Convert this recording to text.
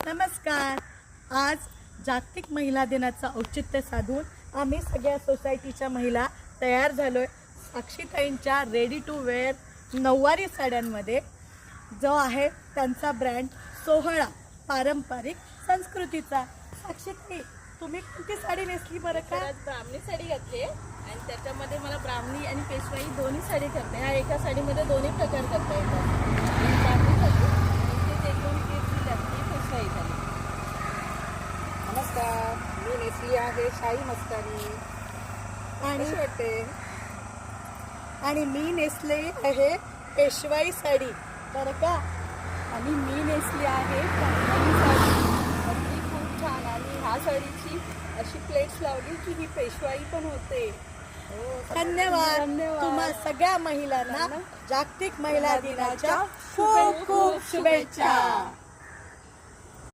नमस्कार. आज जागतिक महिला दिनाचं औचित्य साधून आम्ही सगळ्या सोसायटीच्या महिला तयार झालोय साक्षीताईंच्या रेडी टू वेअर नऊवारी साड्यांमध्ये, जो आहे त्यांचा ब्रँड सोहळा पारंपरिक संस्कृतीचा. साक्षीताई, तुम्ही कोणती साडी नेसली बरं का? आज ब्राह्मणी साडी घातली आणि त्याच्यामध्ये मला ब्राह्मणी आणि पेशवाई दोन्ही साडी करते. ह्या एका साडीमध्ये दोन्ही प्रकार करता येतात. ब्राह्मणी घातली आणि ते एकदम केसरी घातली, पेशवाई झाली. नमस्कार, मी नेसली आहे शाही मस्तानी. आणि वाटते आणि मी नेसली आहे पेशवाई साडी बरं का. आणि मी नेसली आहे ब्राह्मणी साडी. अगदी खूप छान. आणि ह्या साडीची अशी प्लेट्स लावली की ही पेशवाई पण होते. धन्यवाद. धन्यवाद. तुम्हा सगळ्या महिलांना जागतिक महिला दिनाच्या खूप खूप शुभेच्छा.